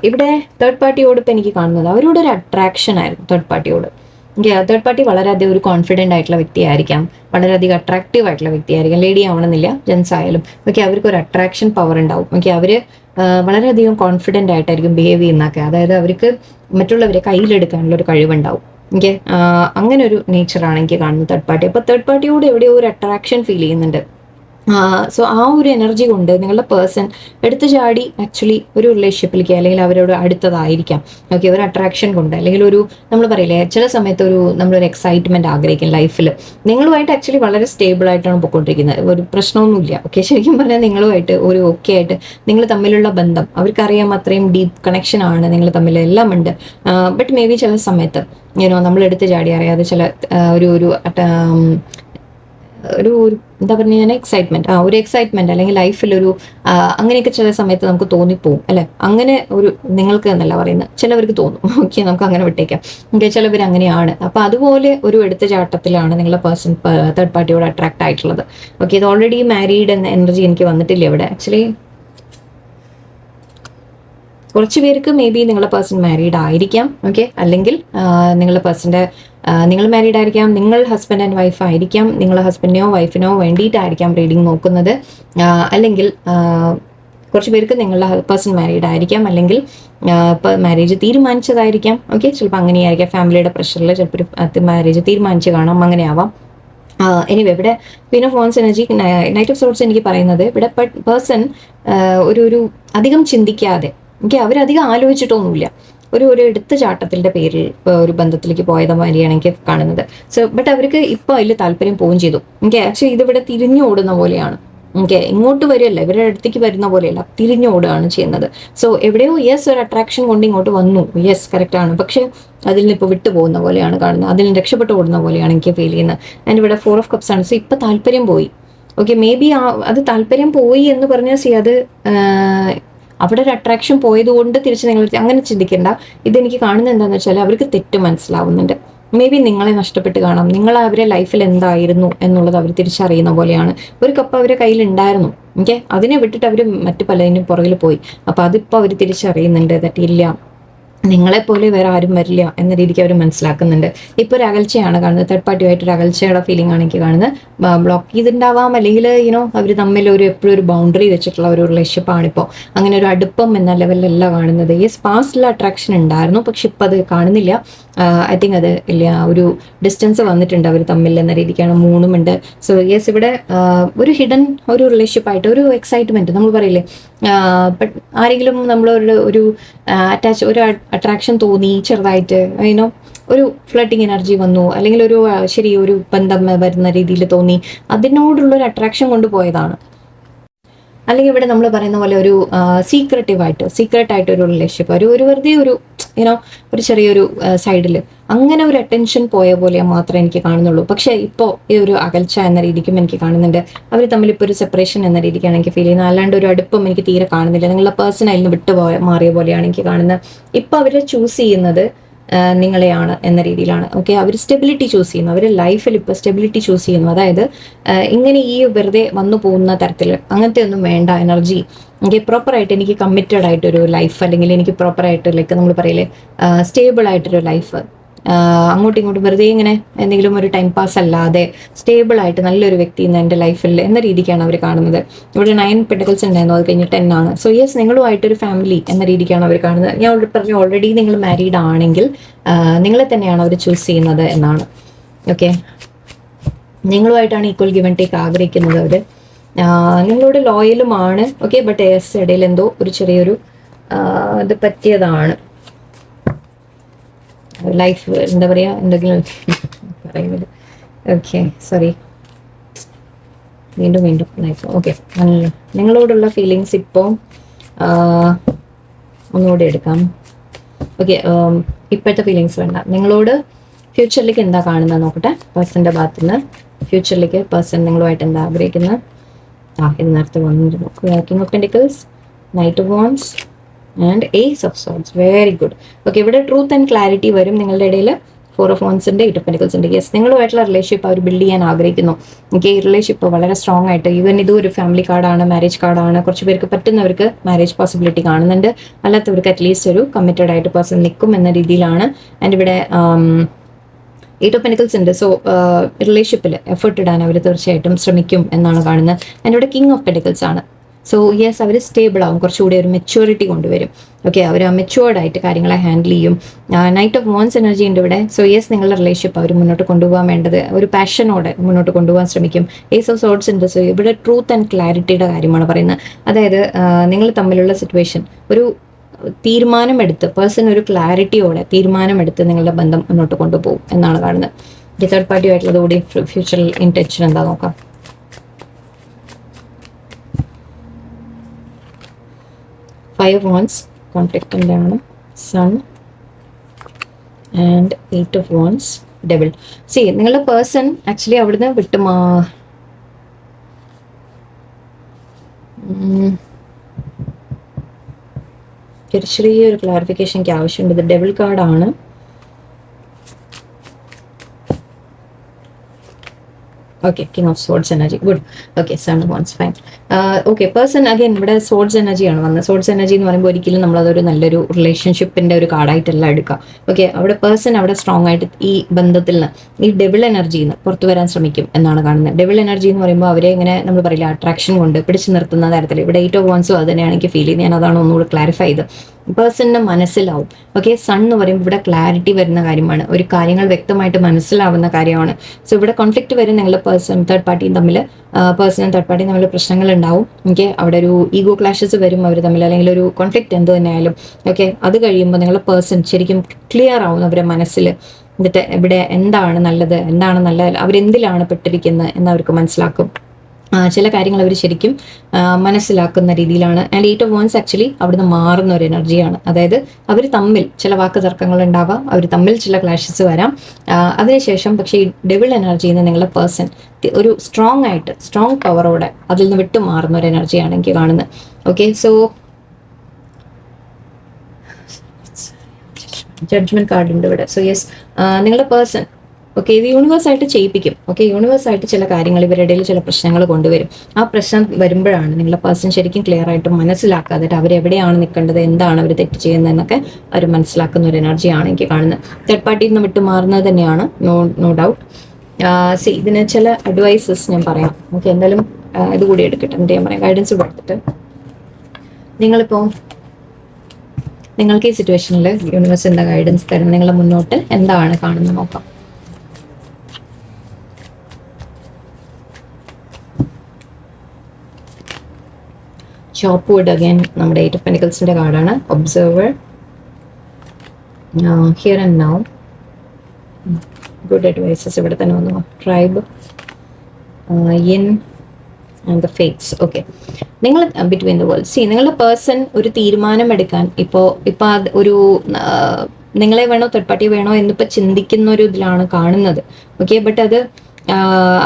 ഇവിടെ തേർഡ് പാർട്ടിയോട് ഇപ്പം എനിക്ക് കാണുന്നത് അവരോട് ഒരു അട്രാക്ഷൻ ആയിരുന്നു. തേർഡ് പാർട്ടിയോട് തേർഡ് പാർട്ടി വളരെയധികം ഒരു കോൺഫിഡൻ്റ് ആയിട്ടുള്ള വ്യക്തിയായിരിക്കാം, വളരെയധികം അട്രാക്റ്റീവ് ആയിട്ടുള്ള വ്യക്തിയായിരിക്കാം. ലേഡി ആവണമെന്നില്ല, ജെൻസ് ആയാലും. ഓക്കെ, അവർക്ക് ഒരു അട്രാക്ഷൻ പവർ ഉണ്ടാവും. ഓക്കെ, അവർ വളരെയധികം കോൺഫിഡൻ്റ് ആയിട്ടായിരിക്കും ബിഹേവ് ചെയ്യുന്നതൊക്കെ. അതായത് അവർക്ക് മറ്റുള്ളവരെ കയ്യിലെടുക്കാനുള്ള ഒരു കഴിവുണ്ടാവും. ഓക്കെ, അങ്ങനെ ഒരു നേച്ചറാണ് എനിക്ക് കാണുന്നത് തേർഡ് പാർട്ടി. അപ്പോൾ തേർഡ് പാർട്ടിയോട് എവിടെയോ ഒരു അട്രാക്ഷൻ ഫീൽ ചെയ്യുന്നുണ്ട്. സോ ആ ഒരു എനർജി കൊണ്ട് നിങ്ങളുടെ പേഴ്സൺ എടുത്തു ചാടി ആക്ച്വലി ഒരു റിലേഷൻഷിപ്പിലേക്ക് അല്ലെങ്കിൽ അവരോട് അടുത്തതായിരിക്കാം. ഓക്കെ, ഒരു അട്രാക്ഷൻ കൊണ്ട്, അല്ലെങ്കിൽ ഒരു നമ്മൾ പറയില്ലേ ചില സമയത്ത് നമ്മളൊരു എക്സൈറ്റ്മെന്റ് ആഗ്രഹിക്കും ലൈഫിൽ. നിങ്ങളുമായിട്ട് ആക്ച്വലി വളരെ സ്റ്റേബിൾ ആയിട്ടാണ് പോയിക്കൊണ്ടിരിക്കുന്നത്, ഒരു പ്രശ്നമൊന്നുമില്ല. ഓക്കെ, ശരിക്കും പറഞ്ഞാൽ നിങ്ങളുമായിട്ട് ഒരു ഓക്കെ ആയിട്ട് നിങ്ങൾ തമ്മിലുള്ള ബന്ധം അവർക്കറിയാം, അത്രയും ഡീപ്പ് കണക്ഷൻ ആണ് നിങ്ങൾ തമ്മിൽ, എല്ലാം ഉണ്ട്. ബട്ട് മേ ബി ചില സമയത്ത് നമ്മൾ എടുത്തു ചാടി അറിയാതെ ചില ഒരു എന്താ പറഞ്ഞ ഞാൻ ഒരു എക്സൈറ്റ്മെന്റ് അല്ലെങ്കിൽ ലൈഫിലൊരു അങ്ങനെയൊക്കെ ചില സമയത്ത് നമുക്ക് തോന്നിപ്പോവും അല്ലെ. അങ്ങനെ ഒരു നിങ്ങൾക്ക് എന്നല്ല പറയുന്നത്, ചിലവർക്ക് തോന്നും. ഓക്കെ, നമുക്ക് അങ്ങനെ വിട്ടേക്കാം. ഓക്കെ, ചിലവർ അങ്ങനെയാണ്. അപ്പൊ അതുപോലെ ഒരു എടുത്തുചാട്ടത്തിലാണ് നിങ്ങളുടെ പേഴ്സൺ തേർഡ് പാർട്ടിയോട് അട്രാക്ട് ആയിട്ടുള്ളത്. ഓക്കെ, ഇത് ഓൾറെഡി മാരീഡ് എന്ന എനർജി എനിക്ക് വന്നിട്ടില്ല ഇവിടെ. ആക്ച്വലി കുറച്ച് പേർക്ക് മേ ബി നിങ്ങളുടെ പേഴ്സൺ മാരീഡ് ആയിരിക്കാം. ഓക്കെ, അല്ലെങ്കിൽ നിങ്ങളുടെ പേഴ്സൻ്റെ നിങ്ങൾ മാരീഡ് ആയിരിക്കാം, നിങ്ങൾ ഹസ്ബൻഡ് ആൻഡ് വൈഫ് ആയിരിക്കാം, നിങ്ങൾ ഹസ്ബൻഡിനോ വൈഫിനോ വേണ്ടിയിട്ടായിരിക്കാം റീഡിങ് നോക്കുന്നത്. അല്ലെങ്കിൽ കുറച്ച് പേർക്ക് നിങ്ങളുടെ പേഴ്സൺ മാരീഡ് ആയിരിക്കാം, അല്ലെങ്കിൽ ഇപ്പോൾ മാരേജ് തീരുമാനിച്ചതായിരിക്കാം. ഓക്കെ, ചിലപ്പോൾ അങ്ങനെയായിരിക്കാം, ഫാമിലിയുടെ പ്രഷറിൽ ചിലപ്പോൾ മാരേജ് തീരുമാനിച്ച് കാണാം, അങ്ങനെ ആവാം. എനിവേ, ഇവിടെ Queen of wands energy, knight of sorts എനിക്ക് പറയുന്നത് ഇവിടെ പേഴ്സൺ ഒരു അധികം ചിന്തിക്കാതെ, ഓക്കെ, അവരധികം ആലോചിച്ചിട്ടൊന്നുമില്ല, ഒരു എടുത്തുചാട്ടത്തിൻ്റെ പേരിൽ ഒരു ബന്ധത്തിലേക്ക് പോയത് മാതിരിയാണ് എനിക്ക് കാണുന്നത്. സോ ബട്ട് അവർക്ക് ഇപ്പോൾ അതിൽ താല്പര്യം പോവുകയും ചെയ്തു. ഓക്കെ, ആക്ച്വലി ഇതിവിടെ തിരിഞ്ഞു ഓടുന്ന പോലെയാണ്. ഓക്കെ, ഇങ്ങോട്ട് വരികയല്ല, ഇവരുടെ അടുത്തേക്ക് വരുന്ന പോലെയല്ല, തിരിഞ്ഞു ഓടുകയാണ് ചെയ്യുന്നത്. സോ എവിടെയോ ഒരു അട്രാക്ഷൻ കൊണ്ട് ഇങ്ങോട്ട് വന്നു, കറക്റ്റ് ആണ്. പക്ഷെ അതിൽ നിന്ന് ഇപ്പോൾ വിട്ടു പോകുന്ന പോലെയാണ് കാണുന്നത്, അതിൽ നിന്ന് രക്ഷപ്പെട്ടു ഓടുന്ന പോലെയാണ് എനിക്ക് ഫീൽ ചെയ്യുന്നത്. ആൻഡ് ഇവിടെ 4 of Cups ആണ്. സോ ഇപ്പോൾ താല്പര്യം പോയി. ഓക്കെ, മേ ബി അത് താല്പര്യം പോയി എന്ന് പറഞ്ഞാൽ അത് അവിടെ ഒരു അട്രാക്ഷൻ പോയതുകൊണ്ട് തിരിച്ച് നിങ്ങൾ അങ്ങനെ ചിന്തിക്കേണ്ട. ഇതെനിക്ക് കാണുന്നത് എന്താണെന്ന് വെച്ചാൽ അവർക്ക് തെറ്റ് മനസ്സിലാവുന്നുണ്ട്. മേ ബി നിങ്ങളെ നഷ്ടപ്പെട്ട് കാണാം, നിങ്ങൾ അവരെ ലൈഫിൽ എന്തായിരുന്നു എന്നുള്ളത് അവർ തിരിച്ചറിയുന്ന പോലെയാണ്. ഒരു കപ്പ് അവരുടെ കയ്യിൽ ഉണ്ടായിരുന്നു. ഓക്കെ, അതിനെ വിട്ടിട്ട് അവർ മറ്റു പലതിനും പുറകിൽ പോയി. അപ്പോൾ അതിപ്പോൾ അവർ തിരിച്ചറിയുന്നുണ്ട്, തെറ്റില്ല, നിങ്ങളെപ്പോലെ വേറെ ആരും വരില്ല എന്ന രീതിക്ക് അവർ മനസ്സിലാക്കുന്നുണ്ട്. ഇപ്പോൾ ഒരു അകൽച്ചയാണ് കാണുന്നത്, തേർഡ് പാർട്ടിയായിട്ട് ഒരു അകൽച്ചയുടെ ഫീലിംഗ് ആണ് എനിക്ക് കാണുന്നത്. ബ്ലോക്ക് ചെയ്തിട്ടുണ്ടാവാം, അല്ലെങ്കിൽ അവർ തമ്മിൽ എപ്പോഴും ഒരു ബൗണ്ടറി വെച്ചിട്ടുള്ള ഒരു റിലേഷൻഷിപ്പാണ് ഇപ്പോൾ. അങ്ങനെ ഒരു അടുപ്പം എന്ന ലെവലിലല്ല കാണുന്നത്. പാസ്റ്റിൽ അട്രാക്ഷൻ ഉണ്ടായിരുന്നു, പക്ഷെ ഇപ്പം അത് കാണുന്നില്ല. ഐ തിങ്ക് അത് ഇല്ല, ഒരു ഡിസ്റ്റൻസ് വന്നിട്ടുണ്ട് അവർ തമ്മിൽ എന്ന രീതിക്കാണ്. മൂന്നുമുണ്ട്. സോ യെസ്, ഇവിടെ ഒരു ഹിഡൻ ഒരു റിലേഷൻഷിപ്പ് ആയിട്ട് ഒരു എക്സൈറ്റ്മെന്റ് നമ്മൾ പറയില്ലേ, ബട്ട് ആരെങ്കിലും നമ്മളൊരു ഒരു ഒരു അട്രാക്ഷൻ തോന്നി ചെറുതായിട്ട്, അതിനോ ഒരു ഫ്ലട്ടിങ് എനർജി വന്നു, അല്ലെങ്കിൽ ഒരു ശരി ഒരു ബന്ധം വരുന്ന രീതിയിൽ തോന്നി, അതിനോടുള്ളൊരു അട്രാക്ഷൻ കൊണ്ട് പോയതാണ്. അല്ലെങ്കിൽ ഇവിടെ നമ്മൾ പറയുന്ന പോലെ ഒരു സീക്രട്ടായിട്ട് ഒരു റിലേഷൻഷിപ്പ്, ഒരു വെറുതെ ഒരു ഒരു ചെറിയൊരു സൈഡിൽ അങ്ങനെ ഒരു അറ്റൻഷൻ പോയ പോലെ മാത്രമേ എനിക്ക് കാണുന്നുള്ളൂ. പക്ഷേ ഇപ്പോൾ ഈ ഒരു അകൽച്ച എന്ന രീതിക്കും എനിക്ക് കാണുന്നുണ്ട്. അവർ തമ്മിൽ ഇപ്പോൾ ഒരു സെപ്പറേഷൻ എന്ന രീതിക്കാണ് എനിക്ക് ഫീൽ ചെയ്യുന്നത്. അല്ലാണ്ട് ഒരു അടുപ്പം എനിക്ക് തീരെ കാണുന്നില്ല. നിങ്ങളുടെ പേഴ്സൺ അതിൽ നിന്ന് മാറിയ പോലെയാണ് എനിക്ക് കാണുന്നത്. ഇപ്പോൾ അവർ ചൂസ് ചെയ്യുന്നത് നിങ്ങളെയാണ് എന്ന രീതിയിലാണ്. ഓക്കെ, അവർ സ്റ്റെബിലിറ്റി ചൂസ് ചെയ്യുന്നു, അവർ ലൈഫിൽ ഇപ്പോൾ സ്റ്റെബിലിറ്റി ചൂസ് ചെയ്യുന്നു. അതായത് ഇങ്ങനെ ഈ വെറുതെ വന്നു പോകുന്ന തരത്തിൽ അങ്ങനത്തെ ഒന്നും വേണ്ട എനർജി. എനിക്ക് പ്രോപ്പറായിട്ട് എനിക്ക് കമ്മിറ്റഡ് ആയിട്ടൊരു ലൈഫ്, അല്ലെങ്കിൽ എനിക്ക് പ്രോപ്പറായിട്ട് ലൈക്ക് നമ്മൾ പറയില്ലേ സ്റ്റേബിൾ ആയിട്ടൊരു ലൈഫ്, അങ്ങോട്ടും ഇങ്ങോട്ടും വെറുതെ ഇങ്ങനെ എന്തെങ്കിലും ഒരു ടൈം പാസ് അല്ലാതെ സ്റ്റേബിൾ ആയിട്ട് നല്ലൊരു വ്യക്തി ഇന്ന് എൻ്റെ ലൈഫിൽ എന്ന രീതിക്കാണ് അവർ കാണുന്നത്. ഇവിടെ 9 പെഡക്കൽസ് ഉണ്ടായിരുന്നു, അത് കഴിഞ്ഞ് 10 ആണ്. സോ യെസ്, നിങ്ങളുമായിട്ടൊരു ഫാമിലി എന്ന രീതിക്കാണ് അവർ കാണുന്നത്. ഞാൻ പറഞ്ഞു ഓൾറെഡി നിങ്ങൾ മാരീഡ് ആണെങ്കിൽ നിങ്ങളെ തന്നെയാണ് അവർ ചൂസ് ചെയ്യുന്നത് എന്നാണ്. ഓക്കെ, നിങ്ങളുമായിട്ടാണ് ഈക്വൽ ഗിവ് ആൻഡ് ടേക്ക് ആഗ്രഹിക്കുന്നത് അവർ. നിങ്ങളോട് ലോയലുമാണ്. ഓക്കെ, ബട്ട് യെസ് ഇടയിൽ എന്തോ ഒരു ചെറിയൊരു ഇത് പറ്റിയതാണ്. ലൈഫ് എന്താ പറയുക, എന്തെങ്കിലും പറയുന്നത്. ഓക്കെ, സോറി, വീണ്ടും ലൈഫ്. ഓക്കെ, നിങ്ങളോടുള്ള ഫീലിങ്സ് ഇപ്പോൾ ഒന്നുകൂടി എടുക്കാം. ഓക്കെ, ഇപ്പോഴത്തെ ഫീലിങ്സ് വേണ്ട. നിങ്ങളോട് ഫ്യൂച്ചറിലേക്ക് എന്താ കാണുന്നത് നോക്കട്ടെ. പേഴ്സൻ്റെ ഭാഗത്തു നിന്ന് ഫ്യൂച്ചറിലേക്ക് പേഴ്സൺ നിങ്ങളുമായിട്ട് എന്താ ആഗ്രഹിക്കുന്നത്. ഇത് നേരത്തെ വന്നിരുന്നു. King of pentacles, knight of wands and ace of swords. Very good. Okay, ഇവിടെ ട്രൂത്ത് ആൻഡ് ക്ലാരിറ്റി വരും നിങ്ങളുടെ ഇടയിൽ. 4 ഓഫ് വാൻഡ്സിന്റെ 8 ഓഫ് പെന്റിക്കിൾസ് ഉണ്ട്. യെസ്, നിങ്ങളുമായിട്ടുള്ള റിലേഷൻഷിപ്പ് അവർ ബിൽഡ് ചെയ്യാൻ ആഗ്രഹിക്കുന്നു. എനിക്ക് ഈ റിലേഷൻഷിപ്പ് വളരെ സ്ട്രോങ് ആയിട്ട്, ഈവൻ ഇതും ഒരു ഫാമിലി കാർഡാണ്, മാരേജ് കാർഡാണ്. കുറച്ച് പേർക്ക് പറ്റുന്നവർക്ക് മാരേജ് പോസിബിലിറ്റി കാണുന്നുണ്ട്, അല്ലാത്തവർക്ക് അറ്റ്ലീസ്റ്റ് ഒരു കമ്മിറ്റഡ് ആയിട്ട് പേഴ്സൺ നിൽക്കും എന്ന രീതിയിലാണ്. ആൻഡ് ഇവിടെ 8 ഓഫ് പെന്റിക്കിൾസ് ഉണ്ട്. സോ റിലേഷൻഷിപ്പിൽ എഫേർട്ട് ഇടാൻ അവർ തീർച്ചയായിട്ടും ശ്രമിക്കും എന്നാണ് കാണുന്നത്. ആൻഡ് ഇവിടെ കിങ് ഓഫ് പെന്റിക്കിൾസ് ആണ്. സോ യെസ്, അവർ സ്റ്റേബിൾ ആവും, കുറച്ചുകൂടി ഒരു മെച്യൂരിറ്റി കൊണ്ടുവരും. ഓക്കെ, അവർ മെച്യൂർഡ് ആയിട്ട് കാര്യങ്ങളെ ഹാൻഡിൽ ചെയ്യും. നൈറ്റ് ഓഫ് വാൻഡ്സ് എനർജി ഉണ്ട് ഇവിടെ. സോ യെസ്, നിങ്ങളുടെ റിലേഷൻഷിപ്പ് അവർ മുന്നോട്ട് കൊണ്ടുപോകാൻ വേണ്ടത് ഒരു പാഷനോടെ മുന്നോട്ട് കൊണ്ടുപോകാൻ ശ്രമിക്കും. ഏസ് ഓഫ് സോർഡ്സ് ഉണ്ട്. സോ ഇവിടെ ട്രൂത്ത് ആൻഡ് ക്ലാരിറ്റിയുടെ കാര്യമാണ് പറയുന്നത്. അതായത് നിങ്ങൾ തമ്മിലുള്ള സിറ്റുവേഷൻ ഒരു തീരുമാനമെടുത്ത്, പേഴ്സൺ ഒരു ക്ലാരിറ്റിയോടെ തീരുമാനമെടുത്ത് നിങ്ങളുടെ ബന്ധം മുന്നോട്ട് കൊണ്ടുപോകും എന്നാണ് കാണുന്നത്. തേർഡ് പാർട്ടിയായിട്ടുള്ളത് കൂടി ഫ്യൂച്ചറിൽ ഇൻറ്റൻഷൻ എന്താ നോക്കാം. 5 of wands കോൺഫ്ലിക്റ്റിൻ്റെ ആണ്. Sun and 8 of wands devil. See, നിങ്ങളുടെ പേഴ്സൺ ആക്ച്വലി അവിടുന്ന് വിട്ട് ചെറിയൊരു ക്ലാരിഫിക്കേഷൻ എനിക്ക് ആവശ്യമുണ്ട്. ഇത് ഡെവിൾ കാർഡാണ്. Okay, king of swords energy. Good. Okay, sun once fine. Okay, person again ഇവിടെ സോർഡ്സ് എനർജിയാണ് വന്നത്. സോർഡ്സ് എനർജി എന്ന് പറയുമ്പോൾ ഒരിക്കലും നമ്മളതൊരു നല്ലൊരു റിലേഷൻഷിപ്പിന്റെ ഒരു കാർഡായിട്ടല്ല എടുക്കുക. ഓക്കെ, അവിടെ പേഴ്സൺ അവിടെ സ്ട്രോങ് ആയിട്ട് ഈ ബന്ധത്തിൽ നിന്ന്, ഈ ഡെവിൾ എനർജിയിൽ നിന്ന് പുറത്തു വരാൻ ശ്രമിക്കും എന്നാണ് കാണുന്നത്. ഡെവിൾ എനർജി എന്ന് പറയുമ്പോൾ അവരെ ഇങ്ങനെ നമ്മൾ പറയില്ല അട്രാക്ഷൻ കൊണ്ട് പിടിച്ചു നിർത്തുന്ന തരത്തിൽ. ഇവിടെ 8 of wands അത് തന്നെയാണ് എനിക്ക് ഫീൽ ചെയ്യുന്നത്. ഞാൻ അതാണ് ഒന്നുകൂടി ക്ലാരിഫൈ ചെയ്ത്. പേഴ്സണിന് മനസ്സിലാവും. ഓക്കെ, സൺ എന്ന് പറയുമ്പോൾ ഇവിടെ ക്ലാരിറ്റി വരുന്ന കാര്യമാണ്, ഒരു കാര്യങ്ങൾ വ്യക്തമായിട്ട് മനസ്സിലാവുന്ന കാര്യമാണ്. സോ ഇവിടെ കോൺഫ്ലിക്റ്റ് വരും നിങ്ങളുടെ പേഴ്സൺ തേർഡ് പാർട്ടിയും തമ്മിൽ. പേഴ്സണും തേർഡ് പാർട്ടിയും തമ്മിൽ പ്രശ്നങ്ങൾ ഉണ്ടാവും. ഓക്കെ, അവിടെ ഒരു ഈഗോ ക്ലാഷസ് വരും അവർ തമ്മിൽ, അല്ലെങ്കിൽ ഒരു കോൺഫ്ലിക്റ്റ് എന്ത് തന്നെയായാലും. ഓക്കെ, അത് കഴിയുമ്പോൾ നിങ്ങളുടെ പേഴ്സൺ ശരിക്കും ക്ലിയർ ആവും അവരുടെ മനസ്സിൽ. എന്നിട്ട് ഇവിടെ എന്താണ് നല്ലത്, എന്താണ് നല്ല, അവരെന്തിലാണ് പെട്ടിരിക്കുന്നത് എന്ന് അവർക്ക് മനസ്സിലാക്കും. ചില കാര്യങ്ങൾ അവർ ശരിക്കും മനസ്സിലാക്കുന്ന രീതിയിലാണ്. ആൻഡ് 8 of wands ആക്ച്വലി അവിടുന്ന് മാറുന്ന ഒരു എനർജിയാണ്. അതായത് അവർ തമ്മിൽ ചില വാക്ക് തർക്കങ്ങൾ ഉണ്ടാവാം, അവർ തമ്മിൽ ചില ക്ലാഷസ് വരാം. അതിനുശേഷം പക്ഷേ ഈ ഡെവിൾ എനർജിയിൽ നിന്ന് നിങ്ങളുടെ പേഴ്സൺ ഒരു സ്ട്രോങ് പവറോടെ അതിൽ നിന്ന് വിട്ടു മാറുന്ന ഒരു എനർജിയാണ് എനിക്ക് കാണുന്നത്. ഓക്കെ, സോ ജഡ്ജ്മെന്റ് കാർഡ് ഉണ്ട് ഇവിടെ. സോ യെസ്, നിങ്ങളുടെ പേഴ്സൺ ഓക്കെ ഇത് യൂണിവേഴ്സായിട്ട് ചെയ്യിപ്പിക്കും. ഓക്കെ, യൂണിവേഴ്സായിട്ട് ചില കാര്യങ്ങൾ ഇവരുടെ ഇടയിൽ ചില പ്രശ്നങ്ങൾ കൊണ്ടുവരും. ആ പ്രശ്നം വരുമ്പോഴാണ് നിങ്ങളുടെ പേഴ്സൺ ശരിക്കും ക്ലിയർ ആയിട്ട് മനസ്സിലാക്കാതെ അവരെവിടെയാണ് നിൽക്കേണ്ടത്, എന്താണ് അവർ തെറ്റ് ചെയ്യുന്നതെന്നൊക്കെ അവർ മനസ്സിലാക്കുന്ന ഒരു എനർജിയാണ് എനിക്ക് കാണുന്നത്. തേർഡ് പാർട്ടിയിൽ നിന്ന് വിട്ടു മാറുന്നത് തന്നെയാണ്, നോ ഡൗട്ട്. സി, ഇതിന് ചില അഡ്വൈസസ് ഞാൻ പറയാം. ഓക്കെ, എന്തായാലും ഇതുകൂടി എടുക്കട്ടെ, എന്നിട്ട് ഞാൻ പറയാം. ഗൈഡൻസ് കൊടുത്തിട്ട് നിങ്ങളിപ്പോൾ നിങ്ങൾക്ക് ഈ സിറ്റുവേഷനിൽ യൂണിവേഴ്സ് എന്താ ഗൈഡൻസ് തരുന്നത്, നിങ്ങളുടെ മുന്നോട്ട് എന്താണ് കാണുന്നത് നോക്കാം. ചോപ്പ്വുഡ് അഗൈൻ നമ്മുടെ 8 of Pentaclesന്റെ കാർഡാണ്. Observer, here and now, good advices ഇവിടെ തന്നെ വന്നു. Tribe, in and the fates. Okay, നിങ്ങൾ ബിറ്റ്വീൻ ദ വേൾഡ് സി, നിങ്ങളുടെ പേഴ്സൺ ഒരു തീരുമാനം എടുക്കാൻ ഇപ്പോൾ ഒരു നിങ്ങളെ വേണോ തേർഡ് പാർട്ടി വേണോ എന്നിപ്പോൾ ചിന്തിക്കുന്ന ഒരു ഇതിലാണ് കാണുന്നത്. ഓക്കെ, ബട്ട് അത്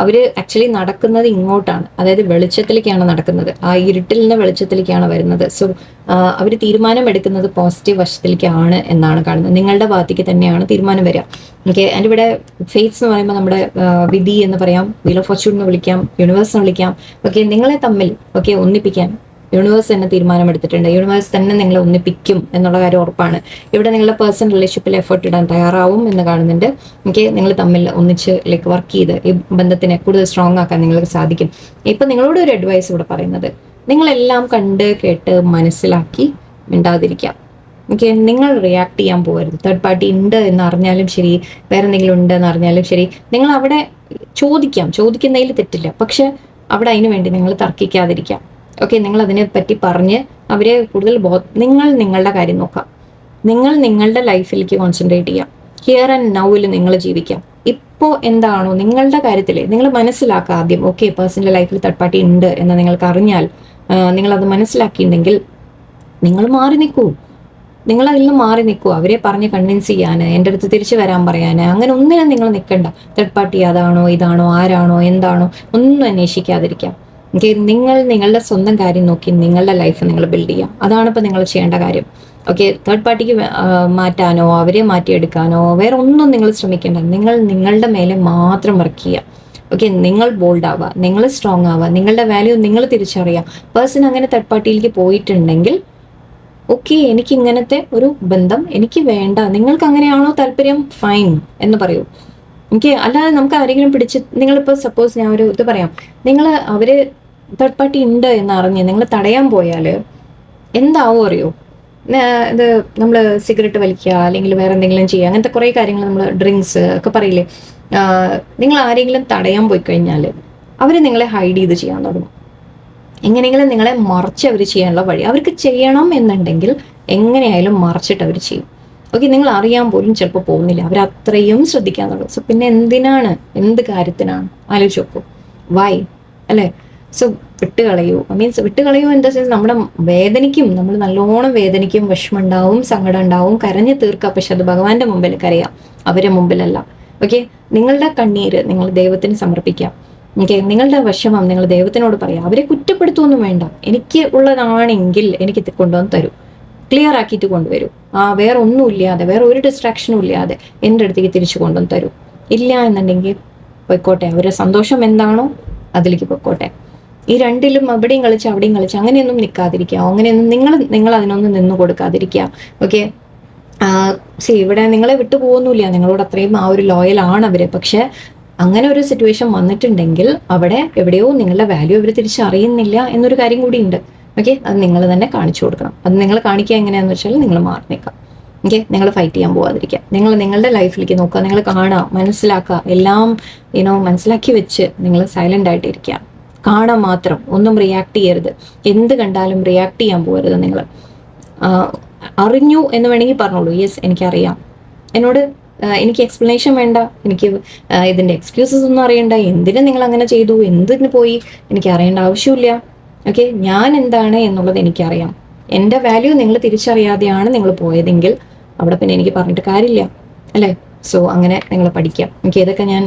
അവർ ആക്ച്വലി നടക്കുന്നത് ഇങ്ങോട്ടാണ്, അതായത് വെളിച്ചത്തിലേക്കാണ് നടക്കുന്നത്. ആ ഇരുട്ടിൽ നിന്ന് വെളിച്ചത്തിലേക്കാണ് വരുന്നത്. സോ അവർ തീരുമാനം എടുക്കുന്നത് പോസിറ്റീവ് വശത്തിലേക്കാണ് എന്നാണ് കാണുന്നത്. നിങ്ങളുടെ ഭാഗത്തേക്ക് തന്നെയാണ് തീരുമാനം വരിക. ഓക്കെ, അതിൻ്റെ ഇവിടെ ഫേറ്റ്സ് എന്ന് പറയുമ്പോൾ നമ്മുടെ വിധി എന്ന് പറയാം, വീൽ ഓഫ് ഫോർച്യൂൺ എന്ന് വിളിക്കാം, യൂണിവേഴ്സ് എന്ന് വിളിക്കാം. ഓക്കെ, നിങ്ങളെ തമ്മിൽ ഒന്നിപ്പിക്കാൻ യൂണിവേഴ്സ് തന്നെ തീരുമാനമെടുത്തിട്ടുണ്ട്. യൂണിവേഴ്സ് തന്നെ നിങ്ങളെ ഒന്നിപ്പിക്കും എന്നുള്ള കാര്യം ഉറപ്പാണ്. ഇവിടെ നിങ്ങളുടെ പേഴ്സണൽ റിലേഷൻഷിപ്പിൽ എഫേർട്ട് ഇടാൻ തയ്യാറാവും എന്ന് കാണുന്നുണ്ട്. ഓക്കെ, നിങ്ങൾ തമ്മിൽ ഒന്നിച്ച് വർക്ക് ചെയ്ത് ഈ ബന്ധത്തിനെ കൂടുതൽ സ്ട്രോങ് ആക്കാൻ നിങ്ങൾക്ക് സാധിക്കും. ഇപ്പം നിങ്ങളോട് ഒരു അഡ്വൈസ് ഇവിടെ പറയുന്നത്, നിങ്ങളെല്ലാം കണ്ട് കേട്ട് മനസ്സിലാക്കി മിണ്ടാതിരിക്കാം. ഓക്കെ, നിങ്ങൾ റിയാക്ട് ചെയ്യാൻ പോകരുത്. തേർഡ് പാർട്ടി ഉണ്ട് എന്ന് അറിഞ്ഞാലും ശരി, വേറെ എന്തെങ്കിലും ഉണ്ട് എന്ന് അറിഞ്ഞാലും ശരി, നിങ്ങൾ അവിടെ ചോദിക്കുന്നതിൽ തെറ്റില്ല. പക്ഷെ അവിടെ അതിനു വേണ്ടി നിങ്ങൾ തർക്കിക്കാതിരിക്കാം. ഓക്കെ, നിങ്ങൾ അതിനെപ്പറ്റി പറഞ്ഞ് അവരെ കൂടുതൽ നിങ്ങൾ നിങ്ങളുടെ കാര്യം നോക്കാം. നിങ്ങൾ നിങ്ങളുടെ ലൈഫിലേക്ക് കോൺസെൻട്രേറ്റ് ചെയ്യാം. ഹിയർ ആൻഡ് നൗവിൽ നിങ്ങൾ ജീവിക്കാം. ഇപ്പോൾ എന്താണോ നിങ്ങളുടെ കാര്യത്തിൽ നിങ്ങൾ മനസ്സിലാക്കുക ആദ്യം. ഓക്കെ, പേഴ്സണൽ ലൈഫിൽ തേർഡ് പാർട്ടി ഉണ്ട് എന്ന് നിങ്ങൾക്ക് അറിഞ്ഞാൽ, നിങ്ങളത് മനസ്സിലാക്കിയിട്ടുണ്ടെങ്കിൽ നിങ്ങൾ മാറി നിൽക്കൂ. നിങ്ങൾ അതിൽ നിന്ന് മാറി നിൽക്കൂ. അവരെ പറഞ്ഞ് കൺവിൻസ് ചെയ്യാൻ, എൻ്റെ അടുത്ത് തിരിച്ചു വരാൻ പറയാൻ, അങ്ങനെ ഒന്നിനും നിങ്ങൾ നിൽക്കണ്ട. തേർഡ് പാർട്ടി അതാണോ ഇതാണോ ആരാണോ എന്താണോ ഒന്നും അന്വേഷിക്കാതിരിക്കാം. ഓക്കെ, നിങ്ങൾ നിങ്ങളുടെ സ്വന്തം കാര്യം നോക്കി നിങ്ങളുടെ ലൈഫ് നിങ്ങൾ ബിൽഡ് ചെയ്യാം. അതാണ് ഇപ്പോൾ നിങ്ങൾ ചെയ്യേണ്ട കാര്യം. ഓക്കെ, തേർഡ് പാർട്ടിക്ക് മാറ്റാനോ അവരെ മാറ്റിയെടുക്കാനോ വേറെ ഒന്നും നിങ്ങൾ ശ്രമിക്കേണ്ട. നിങ്ങൾ നിങ്ങളുടെ മേലെ മാത്രം വർക്ക് ചെയ്യുക. ഓക്കെ, നിങ്ങൾ ബോൾഡ് ആവുക, നിങ്ങൾ സ്ട്രോങ് ആവുക, നിങ്ങളുടെ വാല്യൂ നിങ്ങൾ തിരിച്ചറിയുക. പേഴ്സൺ അങ്ങനെ തേർഡ് പാർട്ടിയിലേക്ക് പോയിട്ടുണ്ടെങ്കിൽ ഓക്കെ, എനിക്ക് ഇങ്ങനത്തെ ഒരു ബന്ധം എനിക്ക് വേണ്ട, നിങ്ങൾക്ക് അങ്ങനെയാണോ താല്പര്യം, ഫൈൻ എന്ന് പറയൂ. എനിക്ക് അല്ലാതെ നമുക്ക് ആരെങ്കിലും പിടിച്ച്, നിങ്ങളിപ്പോൾ സപ്പോസ് ഞാൻ ഒരു ഇത് പറയാം, നിങ്ങൾ അവര് തേർഡ് പാർട്ടി ഉണ്ട് എന്ന് അറിഞ്ഞ് നിങ്ങൾ തടയാൻ പോയാൽ എന്താവും അറിയോ? ഇത് നമ്മൾ സിഗരറ്റ് വലിക്കുക അല്ലെങ്കിൽ വേറെ എന്തെങ്കിലും ചെയ്യുക, അങ്ങനത്തെ കുറേ കാര്യങ്ങൾ, നമ്മൾ ഡ്രിങ്ക്സ് ഒക്കെ പറയില്ലേ, നിങ്ങൾ ആരെങ്കിലും തടയാൻ പോയി കഴിഞ്ഞാൽ അവർ നിങ്ങളെ ഹൈഡ് ചെയ്ത് ചെയ്യാൻ തുടങ്ങും. എങ്ങനെയെങ്കിലും നിങ്ങളെ മറച്ച് അവർ ചെയ്യാനുള്ള വഴി, അവർക്ക് ചെയ്യണം എന്നുണ്ടെങ്കിൽ എങ്ങനെയായാലും മറച്ചിട്ട് അവർ ചെയ്യും. ഓക്കെ, നിങ്ങൾ അറിയാൻ പോലും ചിലപ്പോൾ പോകുന്നില്ല, അവർ അത്രയും ശ്രദ്ധിക്കാൻ തുടങ്ങും. സോ പിന്നെ എന്ത് കാര്യത്തിനാണ് ആലോചിച്ച് നോക്കൂ. വൈ അല്ലേ? സോ വിട്ടുകളയൂ. വിട്ടുകളയൂ ഇൻ ദ സെൻസ് നമ്മുടെ വേദനിക്കും, നമ്മൾ നല്ലോണം വേദനിക്കും, വിഷമമുണ്ടാവും, സങ്കടം ഉണ്ടാവും, കരഞ്ഞു തീർക്കുക. പക്ഷെ അത് ഭഗവാന്റെ മുമ്പിൽ കരയാം, അവരെ മുമ്പിലല്ല. ഓക്കെ, നിങ്ങളുടെ കണ്ണീര് നിങ്ങൾ ദൈവത്തിന് സമർപ്പിക്കാം. ഓക്കെ, നിങ്ങളുടെ വിഷമം നിങ്ങൾ ദൈവത്തിനോട് പറയാം. അവരെ കുറ്റപ്പെടുത്തുമൊന്നും വേണ്ട. എനിക്ക് ഉള്ളതാണെങ്കിൽ എനിക്ക് കൊണ്ടുവന്ന് തരൂ, ക്ലിയർ ആക്കിയിട്ട് കൊണ്ടുവരൂ. വേറെ ഒന്നും ഇല്ലാതെ, വേറെ ഒരു ഡിസ്ട്രാക്ഷനും ഇല്ലാതെ എൻ്റെ അടുത്തേക്ക് തിരിച്ചു കൊണ്ടുവന്ന് തരൂ. ഇല്ല എന്നുണ്ടെങ്കിൽ പോയിക്കോട്ടെ, അവരുടെ സന്തോഷം എന്താണോ അതിലേക്ക് പോയിക്കോട്ടെ. ഈ രണ്ടിലും അവിടെയും കളിച്ച് അവിടെയും കളിച്ച് അങ്ങനെയൊന്നും നിൽക്കാതിരിക്കുക. അങ്ങനെയൊന്നും നിങ്ങൾ അതിനൊന്നും നിന്നു കൊടുക്കാതിരിക്കുക. ഓക്കെ, ഇവിടെ നിങ്ങളെ വിട്ടു പോകുന്നില്ല, നിങ്ങളോട് അത്രയും ഒരു ലോയലാണ് അവര്. പക്ഷെ അങ്ങനെ ഒരു സിറ്റുവേഷൻ വന്നിട്ടുണ്ടെങ്കിൽ അവിടെ എവിടെയോ നിങ്ങളുടെ വാല്യൂ അവർ തിരിച്ചറിയുന്നില്ല എന്നൊരു കാര്യം കൂടി ഉണ്ട്. ഓക്കെ, അത് നിങ്ങൾ തന്നെ കാണിച്ചു കൊടുക്കണം. അത് നിങ്ങൾ കാണിക്കുക എങ്ങനെയാണെന്ന് വെച്ചാൽ നിങ്ങൾ മാറി നിൽക്കാം. ഓക്കെ, നിങ്ങൾ ഫൈറ്റ് ചെയ്യാൻ പോകാതിരിക്കുക. നിങ്ങൾ നിങ്ങളുടെ ലൈഫിലേക്ക് നോക്കുക, നിങ്ങൾ കാണുക, മനസ്സിലാക്കുക, എല്ലാം മനസ്സിലാക്കി വെച്ച് നിങ്ങൾ സൈലൻ്റ് ആയിട്ടിരിക്കുക. കാണാൻ മാത്രം, ഒന്നും റിയാക്ട് ചെയ്യരുത്. എന്ത് കണ്ടാലും റിയാക്ട് ചെയ്യാൻ പോകരുത്. നിങ്ങൾ അറിഞ്ഞു എന്ന് വേണമെങ്കിൽ പറഞ്ഞോളൂ, യെസ് എനിക്കറിയാം, എനിക്ക് എക്സ്പ്ലനേഷൻ വേണ്ട, എനിക്ക് ഇതിൻ്റെ എക്സ്ക്യൂസസ് ഒന്നും അറിയണ്ട, എന്തിനു നിങ്ങൾ അങ്ങനെ ചെയ്തു, എന്തിനു പോയി, എനിക്ക് അറിയേണ്ട ആവശ്യമില്ല. ഓക്കെ, ഞാൻ എന്താണ് എന്നുള്ളത് എനിക്കറിയാം. എൻ്റെ വാല്യൂ നിങ്ങൾ തിരിച്ചറിയാതെയാണ് നിങ്ങൾ പോയതെങ്കിൽ അവിടെ പിന്നെ എനിക്ക് പറഞ്ഞിട്ട് കാര്യമില്ല അല്ലേ? സോ അങ്ങനെ നിങ്ങൾ പഠിക്കാം. ഓക്കെ, ഇതൊക്കെ ഞാൻ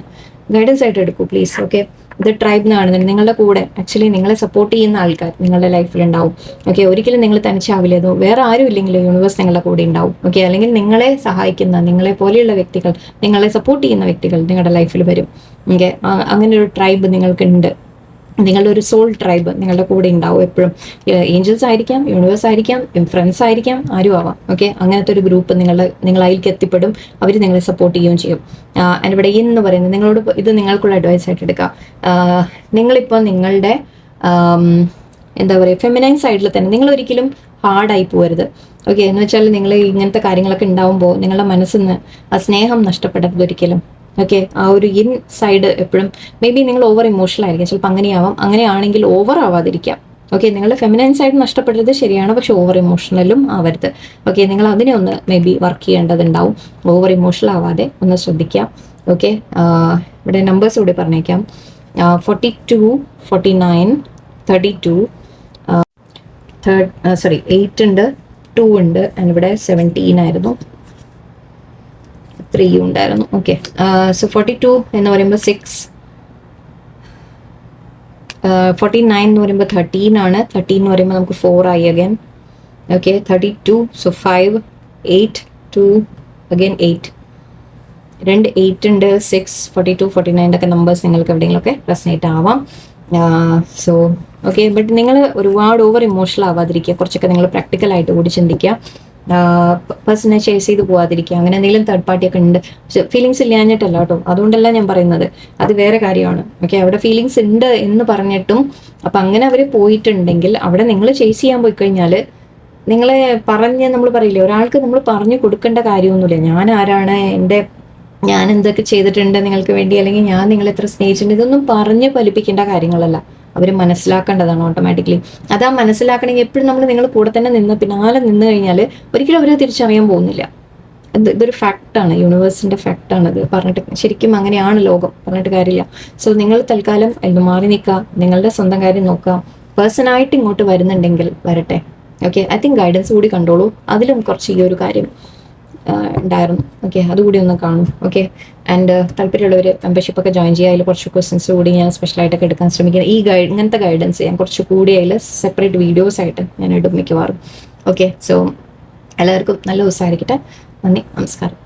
ഗൈഡൻസ് ആയിട്ട് എടുക്കൂ പ്ലീസ്. ഓക്കെ, ഇത് ട്രൈബ് എന്നാണെന്നുണ്ടെങ്കിൽ നിങ്ങളുടെ കൂടെ ആക്ച്വലി നിങ്ങളെ സപ്പോർട്ട് ചെയ്യുന്ന ആൾക്കാർ നിങ്ങളുടെ ലൈഫിലുണ്ടാവും. ഓക്കെ, ഒരിക്കലും നിങ്ങൾ തനിച്ചാവില്ല. അതോ വേറെ ആരും ഇല്ലെങ്കിലും യൂണിവേഴ്സ് നിങ്ങളുടെ കൂടെ ഉണ്ടാവും. ഓക്കെ, അല്ലെങ്കിൽ നിങ്ങളെ സഹായിക്കുന്ന, നിങ്ങളെ പോലെയുള്ള വ്യക്തികൾ, നിങ്ങളെ സപ്പോർട്ട് ചെയ്യുന്ന വ്യക്തികൾ നിങ്ങളുടെ ലൈഫിൽ വരും. ഓക്കെ, അങ്ങനെ ഒരു ട്രൈബ് നിങ്ങൾക്കുണ്ട്. നിങ്ങളുടെ ഒരു സോൾ ട്രൈബ് നിങ്ങളുടെ കൂടെ ഉണ്ടാവും എപ്പോഴും. ഏഞ്ചൽസ് ആയിരിക്കാം, യൂണിവേഴ്സ് ആയിരിക്കാം, ഫ്രണ്ട്സ് ആയിരിക്കാം, ആരും ആവാം. ഓക്കെ, അങ്ങനത്തെ ഒരു ഗ്രൂപ്പ് നിങ്ങൾ അതിലേക്ക് എത്തിപ്പെടും. അവർ നിങ്ങളെ സപ്പോർട്ട് ചെയ്യുകയും ചെയ്യും. ഇവിടെ എന്ന് പറയുന്നത് നിങ്ങളോട് ഇത് നിങ്ങൾക്കുള്ള അഡ്വൈസ് ആയിട്ട് എടുക്കാം. നിങ്ങളിപ്പോൾ നിങ്ങളുടെ എന്താ പറയുക, ഫെമിനൈൻ സൈഡിൽ തന്നെ നിങ്ങൾ ഒരിക്കലും പാടായി പോകരുത്. ഓക്കെ, എന്ന് വെച്ചാൽ നിങ്ങൾ ഇങ്ങനത്തെ കാര്യങ്ങളൊക്കെ ഉണ്ടാവുമ്പോൾ നിങ്ങളുടെ മനസ്സിൽ നിന്ന് ആ സ്നേഹം നഷ്ടപ്പെടരുത് ഒരിക്കലും. ഓക്കെ, ആ ഒരു ഇൻ സൈഡ് എപ്പോഴും മേ ബി നിങ്ങൾ ഓവർ ഇമോഷണൽ ആയിരിക്കും, ചിലപ്പോൾ അങ്ങനെയാവാം. അങ്ങനെയാണെങ്കിൽ ഓവർ ആവാതിരിക്കാം. ഓക്കെ, നിങ്ങളുടെ ഫെമിനൈൻ സൈഡ് നഷ്ടപ്പെട്ടത് ശരിയാണ്, പക്ഷെ ഓവർ ഇമോഷണലും ആവരുത്. ഓക്കെ, നിങ്ങൾ അതിനെ ഒന്ന് മേ ബി വർക്ക് ചെയ്യേണ്ടതുണ്ടാവും. ഓവർ ഇമോഷണൽ ആവാതെ ഒന്ന് ശ്രദ്ധിക്കാം. ഓക്കെ, ഇവിടെ നമ്പേഴ്സ് കൂടി പറഞ്ഞേക്കാം. 42, 49, 32, 8 ഉണ്ട്, 2 ഉണ്ട്, ആൻഡ് ഇവിടെ 17 ആയിരുന്നു, 3 ഉണ്ടായിരുന്നു. ഓക്കെ, സോ 42 എന്ന് പറയുമ്പോൾ 6, 49 എന്ന് പറയുമ്പോൾ 13 ആണ്. 13 എന്ന് പറയുമ്പോൾ നമുക്ക് 4 ആയി അഗൈൻ. Okay, 32, so 5, 8, 2, again 8. 2 8 ഉണ്ട്, 6, 42, 49 ഒക്കെ നമ്പേഴ്സ് നിങ്ങൾക്ക് എവിടെയെങ്കിലുമൊക്കെ റെസനേറ്റ് ആവാം. സോ ഓക്കെ, ബട്ട് നിങ്ങൾ ഒരുപാട് ഓവർ ഇമോഷണൽ ആവാതിരിക്കുക. കുറച്ചൊക്കെ നിങ്ങൾ പ്രാക്ടിക്കലായിട്ട് കൂടി ചിന്തിക്കുക. പേഴ്സണെ ചേസ് ചെയ്ത് പോവാതിരിക്കുക. അങ്ങനെ എന്തെങ്കിലും തേർഡ് പാർട്ടിയൊക്കെ ഉണ്ട്, ഫീലിങ്സ് ഇല്ലാഞ്ഞിട്ടല്ല കേട്ടോ, അതുകൊണ്ടല്ല ഞാൻ പറയുന്നത്, അത് വേറെ കാര്യമാണ്. ഓക്കെ, അവിടെ ഫീലിങ്സ് ഉണ്ട് എന്ന് പറഞ്ഞിട്ടും അപ്പം അങ്ങനെ അവർ പോയിട്ടുണ്ടെങ്കിൽ അവിടെ നിങ്ങൾ ചേസ് ചെയ്യാൻ പോയി കഴിഞ്ഞാൽ നിങ്ങളെ നമ്മൾ പറയില്ലേ, ഒരാൾക്ക് നമ്മൾ പറഞ്ഞു കൊടുക്കേണ്ട കാര്യമൊന്നുമില്ല. ഞാൻ ആരാണ്, ഞാൻ എന്തൊക്കെ ചെയ്തിട്ടുണ്ട് നിങ്ങൾക്ക് വേണ്ടി, അല്ലെങ്കിൽ ഞാൻ നിങ്ങളെ എത്ര സ്നേഹിച്ചിട്ടുണ്ട്, ഇതൊന്നും പറഞ്ഞ് ഫലിപ്പിക്കേണ്ട കാര്യങ്ങളല്ല. അവർ മനസ്സിലാക്കേണ്ടതാണ് ഓട്ടോമാറ്റിക്കലി. അതാ മനസ്സിലാക്കണമെങ്കിൽ എപ്പോഴും നമ്മൾ നിങ്ങൾ കൂടെ തന്നെ പിന്നാലെ നിന്ന് കഴിഞ്ഞാൽ ഒരിക്കലും അവർ തിരിച്ചറിയാൻ പോകുന്നില്ല. ഇതൊരു ഫാക്റ്റാണ്, യൂണിവേഴ്സിൻ്റെ ഫാക്റ്റാണിത്. പറഞ്ഞിട്ട് ശരിക്കും അങ്ങനെയാണ് ലോകം, പറഞ്ഞിട്ട് കാര്യമില്ല. സോ നിങ്ങൾ തൽക്കാലം അതിന് മാറി നിൽക്കുക, നിങ്ങളുടെ സ്വന്തം കാര്യം നോക്കുക. പേഴ്സണായിട്ട് ഇങ്ങോട്ട് വരുന്നുണ്ടെങ്കിൽ വരട്ടെ. ഓക്കെ, ഐ തിങ്ക് ഗൈഡൻസ് കൂടി കണ്ടോളൂ. അതിലും കുറച്ച് ഈ ഒരു കാര്യം ഉണ്ടായിരുന്നു. ഓക്കെ, അതുകൂടി ഒന്ന് കാണും. ഓക്കെ, ആൻഡ് താല്പര്യമുള്ളവർ മെമ്പർഷിപ്പ് ഒക്കെ ജോയിൻ ചെയ്യുക. അതിൽ കുറച്ച് ക്വസ്റ്റ്യൻസ് കൂടി ഞാൻ സ്പെഷ്യലായിട്ടൊക്കെ എടുക്കാൻ ശ്രമിക്കുന്നത്. ഇങ്ങനത്തെ ഗൈഡൻസ് ഞാൻ കുറച്ച് കൂടി അതിൽ സെപ്പറേറ്റ് വീഡിയോസ് ആയിട്ട് ഞാൻ ഇടും മിക്കവാറും. ഓക്കെ, സോ എല്ലാവർക്കും നല്ല ദിവസമായിരിക്കട്ടെ. നന്ദി, നമസ്കാരം.